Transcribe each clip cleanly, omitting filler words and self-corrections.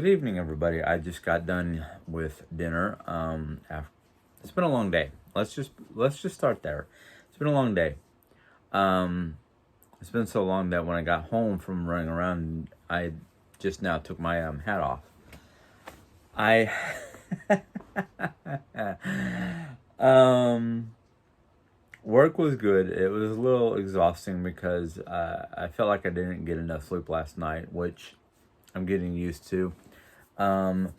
Good evening, everybody. I just got done with dinner. It's been a long day. Let's just start there. It's been a long day. Um, it's been so long that when I got home from running around, I just now took my hat off. I um, Work was good. It was a little exhausting because I felt like I didn't get enough sleep last night, which I'm getting used to. Um,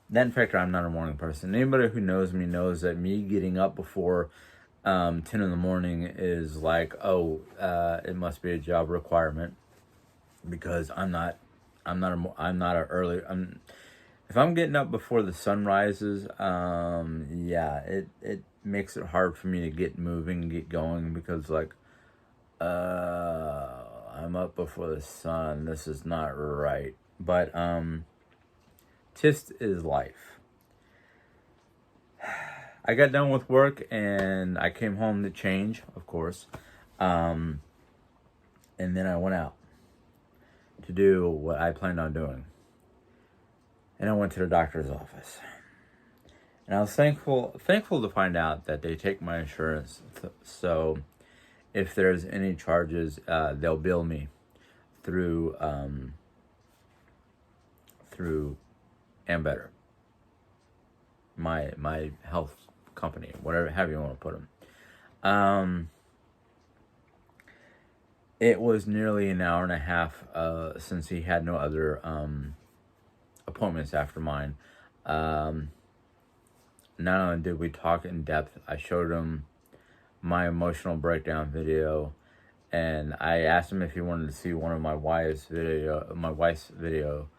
that in fact, I'm not a morning person. Anybody who knows me knows that me getting up before 10 in the morning is like, oh, it must be a job requirement because I'm not a early. If I'm getting up before the sun rises, yeah, it makes it hard for me to get moving, get going because I'm up before the sun. This is not right. But Tist is life. I got done with work and I came home to change, of course. Um, and then I went out to do what I planned on doing. And I went to the doctor's office. And I was thankful to find out that they take my insurance. So if there's any charges, they'll bill me through through Ambetter, my health company, whatever, however you want to put them. It was nearly an hour and a half since he had no other appointments after mine. Not only did we talk in depth, I showed him my emotional breakdown video, and I asked him if he wanted to see one of my wife's video,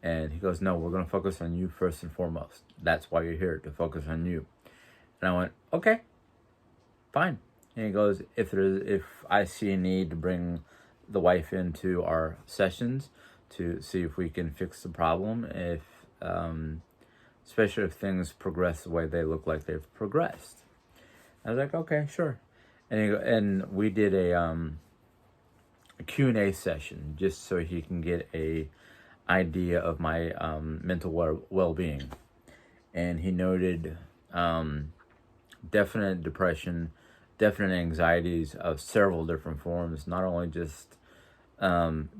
and he goes, "No, we're gonna focus on you first and foremost. That's why you're here, to focus on you." And I went, "Okay, fine." And he goes, if I see a need to bring the wife into our sessions to see if we can fix the problem, especially if things progress the way they look like they've progressed. I was like, okay, sure. And we did a Q&A session just so he can get a idea of my mental well-being. And he noted definite depression, definite anxieties of several different forms, not only just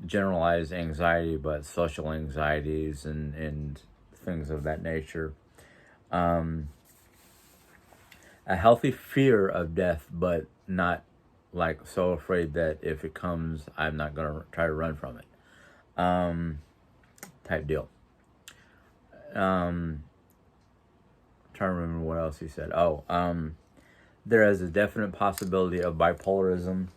generalized anxiety, but social anxieties and things of that nature. A healthy fear of death, but not like so afraid that if it comes, I'm not going to try to run from it. Type deal. Trying to remember what else he said. There is a definite possibility of bipolarism,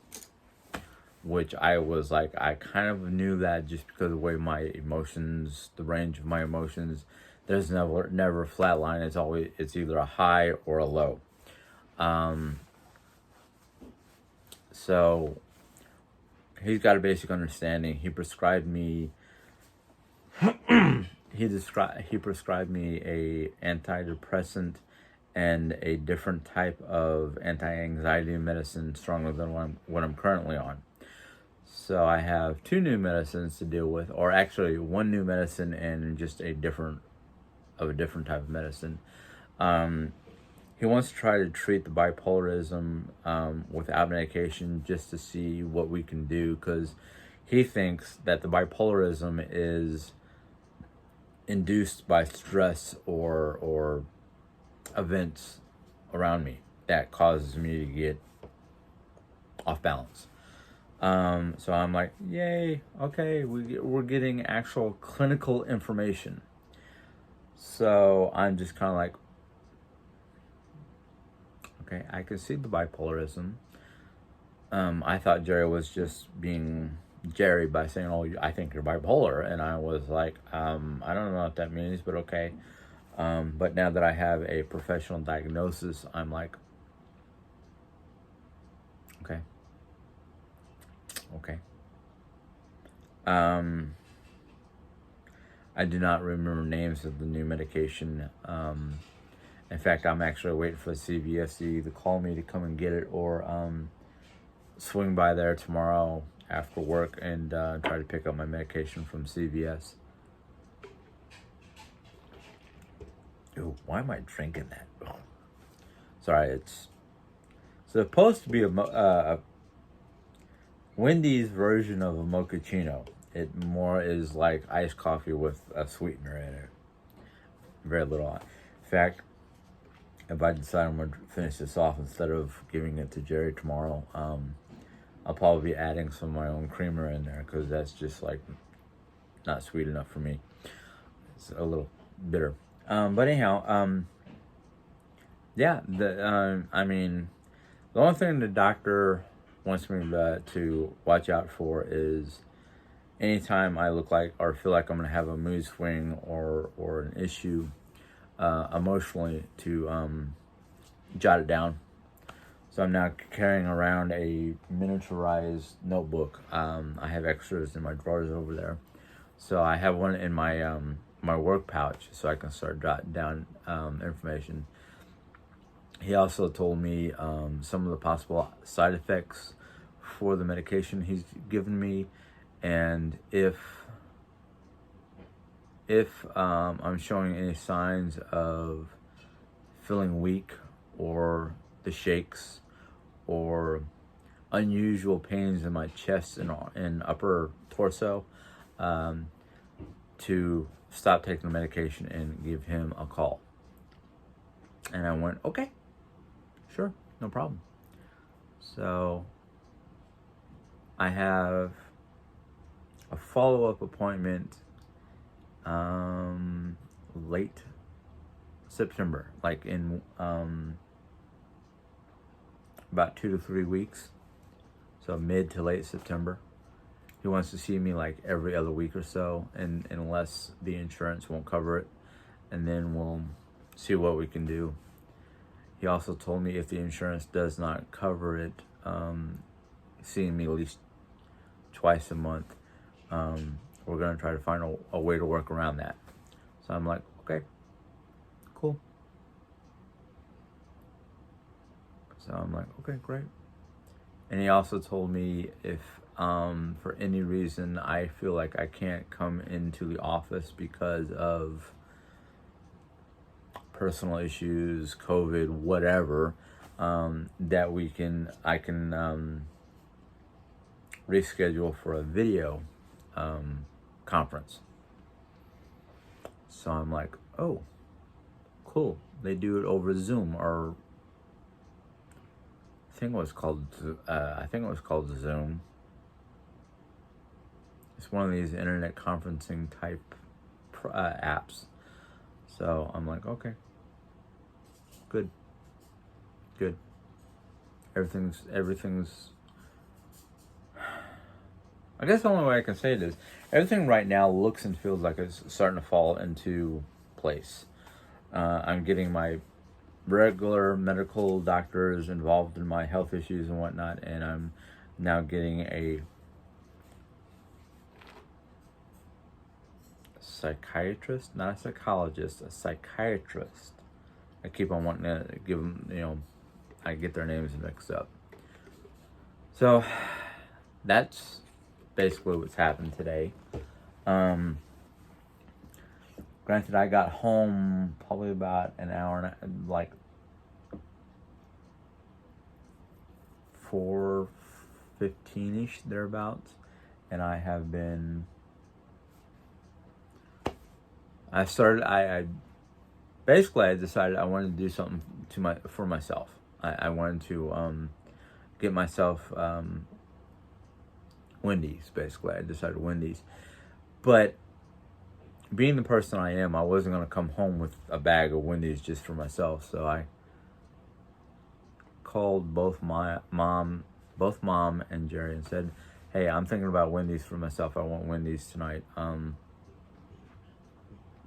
which I was like, I kind of knew that just because of the way my emotions, the range of my emotions, there's never a flat line. It's either a high or a low. So he's got a basic understanding. He prescribed me he prescribed me a antidepressant and a different type of anti-anxiety medicine stronger than what I'm currently on. So I have two new medicines to deal with, or actually one new medicine and just a different type of medicine. He wants to try to treat the bipolarism without medication just to see what we can do, because he thinks that the bipolarism is induced by stress or events around me that causes me to get off balance. So I'm like, yay, okay, we're getting actual clinical information. So I'm just kind of like, okay, I can see the bipolarism. I thought Jerry was just being Jerry by saying, "Oh, I think you're bipolar," and I was like, I don't know what that means, but okay. But now that I have a professional diagnosis, I'm like, okay. I do not remember names of the new medication. In fact, I'm actually waiting for the CVS to either call me to come and get it or swing by there tomorrow after work and try to pick up my medication from CVS. Ooh, why am I drinking that? Ugh. Sorry, it's supposed to be a Wendy's version of a mochaccino. It more is like iced coffee with a sweetener in it. Very little. In fact, if I decide I'm going to finish this off instead of giving it to Jerry tomorrow, I'll probably be adding some of my own creamer in there because that's just like not sweet enough for me. It's a little bitter. But anyhow, yeah, I mean, the only thing the doctor wants me to watch out for is anytime I look like or feel like I'm going to have a mood swing or an issue emotionally, to jot it down. So I'm now carrying around a miniaturized notebook. I have extras in my drawers over there. So I have one in my my work pouch so I can start jotting down information. He also told me some of the possible side effects for the medication he's given me, and if I'm showing any signs of feeling weak or the shakes or unusual pains in my chest and upper torso, to stop taking the medication and give him a call. And I went, okay, sure, no problem. So I have a follow-up appointment late September, like in about 2 to 3 weeks. So mid to late September. He wants to see me like every other week or so, and unless the insurance won't cover it, and then we'll see what we can do. He also told me if the insurance does not cover it, seeing me at least twice a month, we're going to try to find a way to work around that. So I'm like, okay, cool. So I'm like, okay, great. And he also told me if for any reason I feel like I can't come into the office because of personal issues, COVID, whatever, that I can reschedule for a video conference. So I'm like, oh, cool. They do it over Zoom, or I think it was called Zoom. It's one of these internet conferencing type apps. So I'm like, okay, good. Everything's. I guess the only way I can say it is everything right now looks and feels like it's starting to fall into place. I'm getting my regular medical doctors involved in my health issues and whatnot, and I'm now getting a psychiatrist, not a psychologist, a psychiatrist. I keep on wanting to give them, I get their names mixed up. So that's basically what's happened today. Granted, I got home probably about an hour and like 4:15ish thereabouts, and I have been. I decided I wanted to do something for myself. I wanted to get myself Wendy's. Basically, I decided Wendy's, but being the person I am, I wasn't going to come home with a bag of Wendy's just for myself. So I called both mom and Jerry and said, "Hey, I'm thinking about Wendy's for myself. I want Wendy's tonight.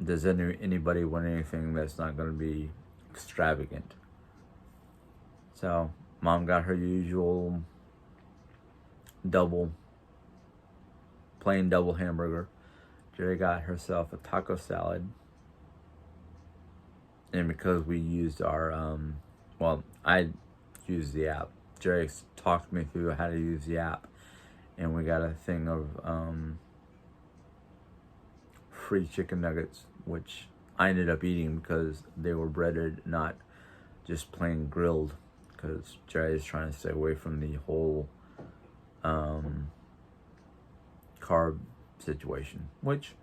Does anybody want anything that's not going to be extravagant?" So mom got her usual plain double hamburger. Jerry got herself a taco salad. And because we used our, I used the app. Jerry talked me through how to use the app. And we got a thing of free chicken nuggets, which I ended up eating because they were breaded, not just plain grilled. Because Jerry is trying to stay away from the whole carb situation. Which,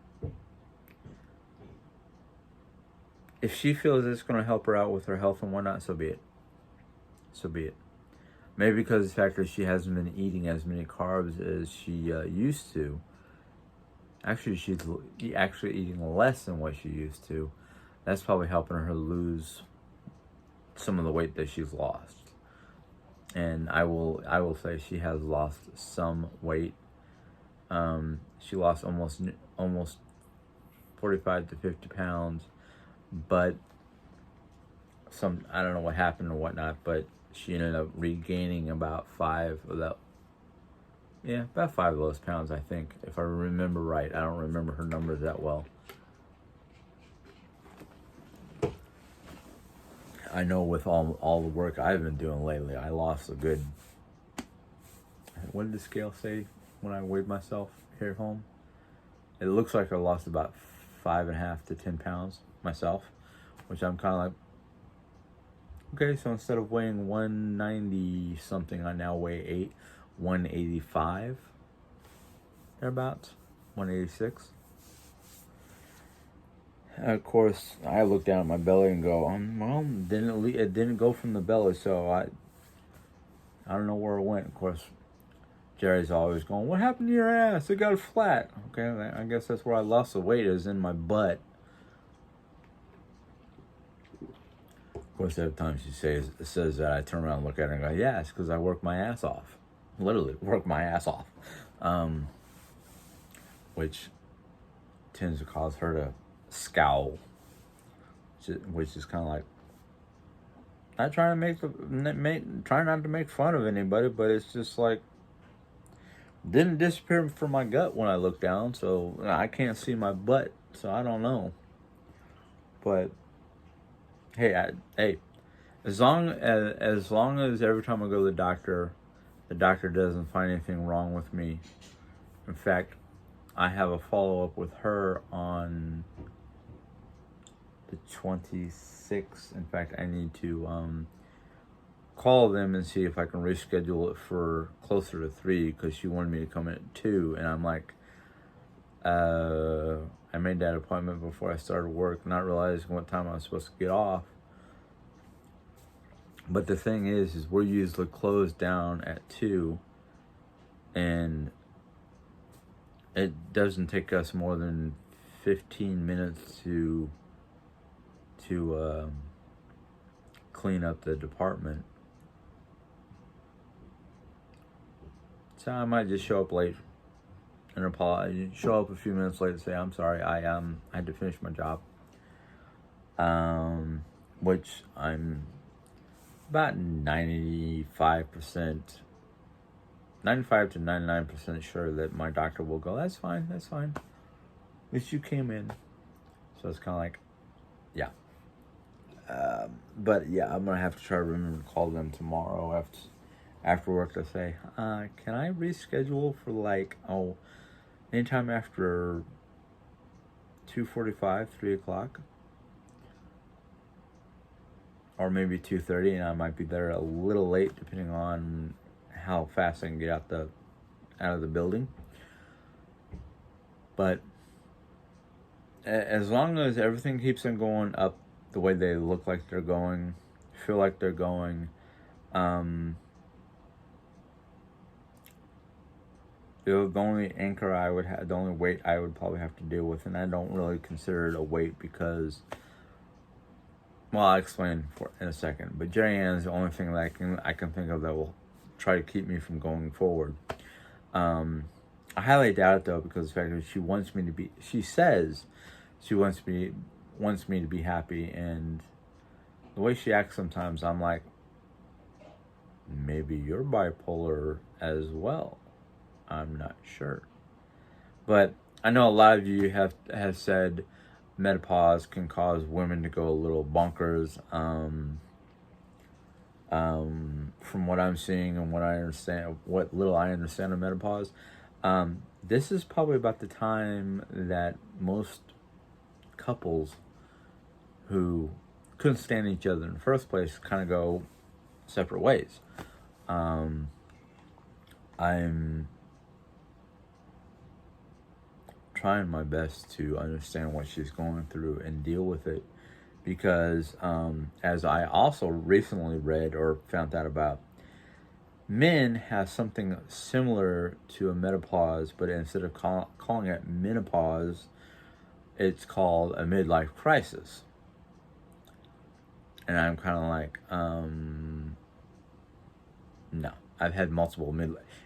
if she feels it's going to help her out with her health and whatnot, so be it. So be it. Maybe because of the fact that she hasn't been eating as many carbs as she used to. Actually, she's actually eating less than what she used to. That's probably helping her lose some of the weight that she's lost. And I will say she has lost some weight. She lost almost 45 to 50 pounds, but I don't know what happened or whatnot, but she ended up regaining about about 5 of those pounds, I think, if I remember right. I don't remember her numbers that well. I know with all the work I've been doing lately, I lost a good, what did the scale say when I weighed myself here at home? It looks like I lost about 5.5 to 10 pounds myself, which I'm kind of like, okay, so instead of weighing 190 something, I now weigh 185, thereabouts, 186. Of course, I look down at my belly and go, well, it didn't go from the belly, so I don't know where it went. Of course, Jerry's always going, what happened to your ass? It got flat. Okay, I guess that's where I lost the weight, is in my butt. Of course, every time she says that, I turn around and look at her and go, yeah, it's because I work my ass off. Literally, work my ass off. Which tends to cause her to scowl, which is kind of like, not trying to try not to make fun of anybody, but it's just like, didn't disappear from my gut when I looked down, so I can't see my butt, so I don't know. But hey, as long as every time I go to the doctor doesn't find anything wrong with me. In fact, I have a follow-up with her on the 26th. In fact, I need to call them and see if I can reschedule it for closer to 3, because she wanted me to come in at 2, and I'm like, I made that appointment before I started work, not realizing what time I was supposed to get off. But the thing is we're usually closed down at 2, and it doesn't take us more than 15 minutes to clean up the department. So I might just show up late and apologize. Show up a few minutes late and say, I'm sorry, I had to finish my job. Which I'm about 95 to 99% sure that my doctor will go, that's fine. At least you came in. So it's kind of like, yeah. But yeah, I'm going to have to try to remember to call them tomorrow after work to say, can I reschedule for anytime after 2:45, 3 o'clock? Or maybe 2:30, and I might be there a little late depending on how fast I can get out of the building. But as long as everything keeps on going up the way they look like they're going, feel like they're going, the only the only weight I would probably have to deal with, and I don't really consider it a weight because, well, I'll explain in a second. But Jerry Ann is the only thing that I can think of that will try to keep me from going forward. I highly doubt it though, because the fact that she says she wants me to be happy, and the way she acts sometimes, I'm like, maybe you're bipolar as well. I'm not sure. But I know a lot of you have said menopause can cause women to go a little bonkers. From what I'm seeing and what I understand, what little I understand of menopause, this is probably about the time that most couples who couldn't stand each other in the first place kind of go separate ways. I'm trying my best to understand what she's going through and deal with it, because as I also recently read or found out about, men have something similar to a menopause, but instead of calling it menopause, it's called a midlife crisis. And I'm kind of like, no. I've had multiple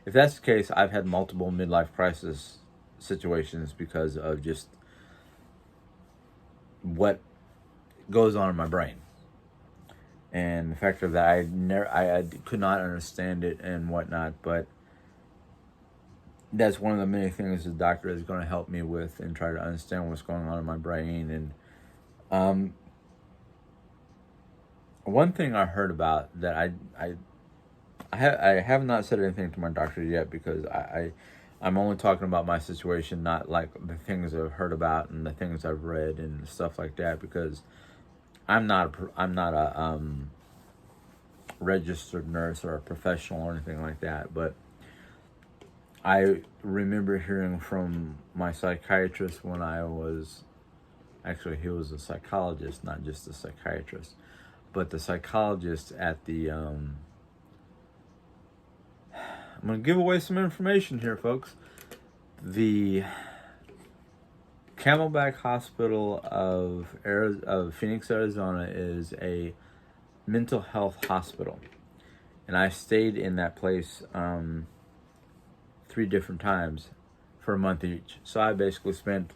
if that's the case, I've had multiple midlife crisis situations because of just what goes on in my brain. And the fact of that, I could not understand it and whatnot, but that's one of the many things the doctor is going to help me with and try to understand what's going on in my brain. And one thing I heard about that I have not said anything to my doctor yet, because I'm only talking about my situation, not like the things I've heard about and the things I've read and stuff like that, because I'm not a registered nurse or a professional or anything like that. But I remember hearing from my psychiatrist when I was, actually he was a psychologist, not just a psychiatrist, but the psychologist at the I'm going to give away some information here, folks. The Camelback Hospital of Phoenix, Arizona is a mental health hospital. And I stayed in that place 3 different times for a month each. So I basically spent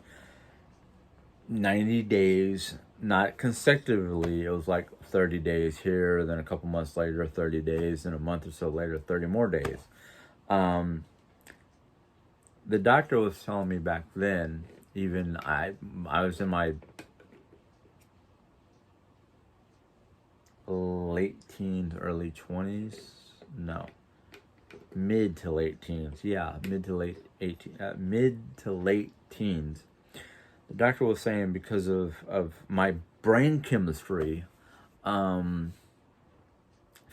90 days, not consecutively. It was like 30 days here, then a couple months later, 30 days, and a month or so later, 30 more days. The doctor was telling me back then, even I was in my late teens, early 20s. No, mid to late teens. Yeah, mid to late teens. The doctor was saying because of my brain chemistry,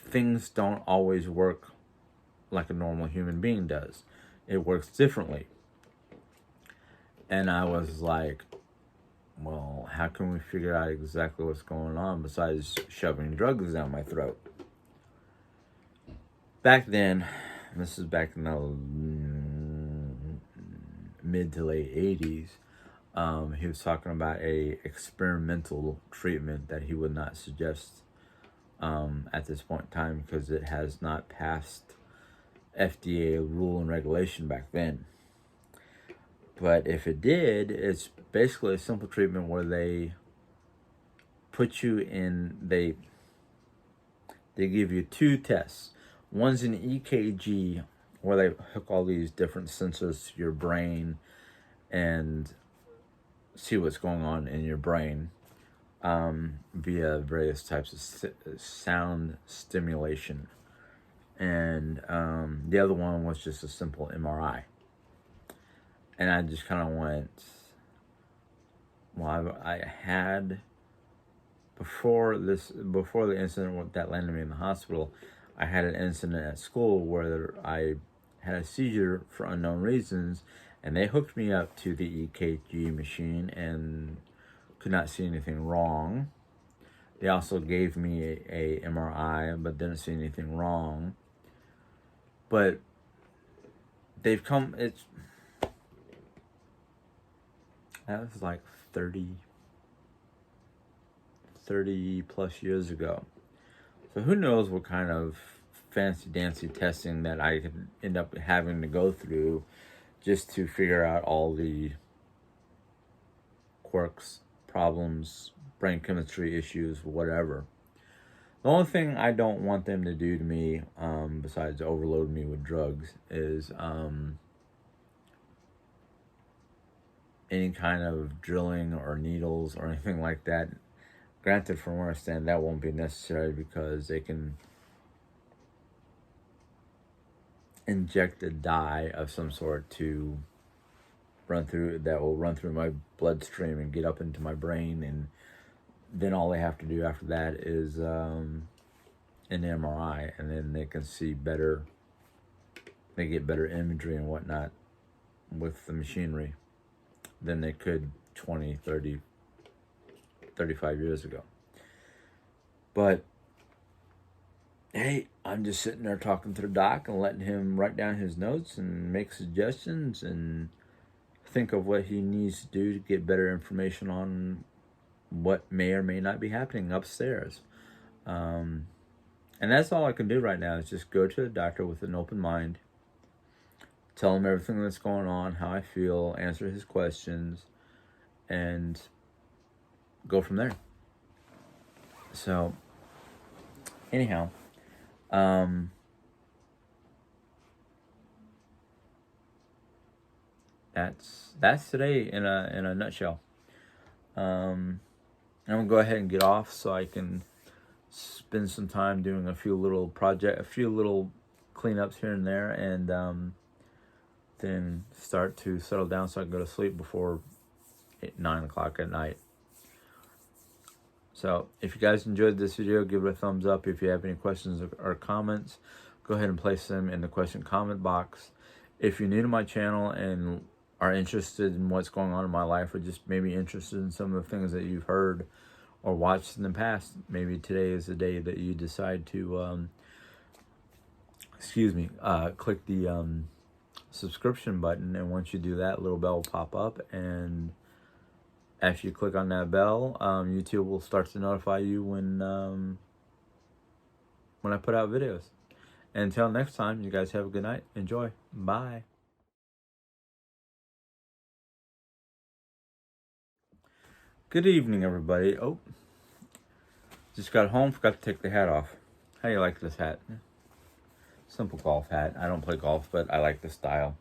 things don't always work like a normal human being does. It works differently. And I was like, well, how can we figure out exactly what's going on besides shoving drugs down my throat? Back then, this is back in the mid to late 80s, he was talking about a experimental treatment that he would not suggest at this point in time, because it has not passed FDA rule and regulation back then. But if it did, it's basically a simple treatment where they put you in, they give you 2 tests. One's an EKG, where they hook all these different sensors to your brain and see what's going on in your brain via various types of sound stimulation. And the other one was just a simple MRI. And I just kind of went, well, I had, before the incident that landed me in the hospital, I had an incident at school where I had a seizure for unknown reasons, and they hooked me up to the EKG machine and could not see anything wrong. They also gave me a MRI, but didn't see anything wrong. But they've come, that was like 30 plus years ago. So who knows what kind of fancy dancy testing that I could end up having to go through just to figure out all the quirks, problems, brain chemistry issues, whatever. The only thing I don't want them to do to me, besides overload me with drugs, is any kind of drilling or needles or anything like that. Granted, from where I stand, that won't be necessary, because they can inject a dye of some sort to that will run through my bloodstream and get up into my brain and then all they have to do after that is an MRI, and then they can see better. They get better imagery and whatnot with the machinery than they could 20, 30, 35 years ago. But hey, I'm just sitting there talking to the doc and letting him write down his notes and make suggestions and think of what he needs to do to get better information on what may or may not be happening upstairs. And that's all I can do right now is just go to the doctor with an open mind, tell him everything that's going on, how I feel, answer his questions, and go from there. So, anyhow, that's today in a nutshell. I'm gonna go ahead and get off so I can spend some time doing a few little cleanups here and there, and then start to settle down so I can go to sleep before 9 o'clock at night. So if you guys enjoyed this video, give it a thumbs up. If you have any questions or comments, go ahead and place them in the question comment box. If you're new to my channel and are interested in what's going on in my life, or just maybe interested in some of the things that you've heard or watched in the past, maybe today is the day that you decide to click the subscription button, and once you do that, a little bell will pop up, and after you click on that bell, YouTube will start to notify you when I put out videos. And until next time, you guys have a good night. Enjoy. Bye. Good evening, everybody. Oh, just got home, forgot to take the hat off. How do you like this hat? Simple golf hat. I don't play golf, but I like the style.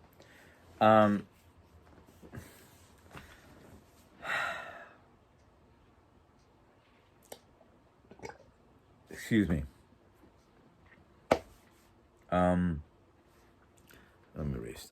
Excuse me.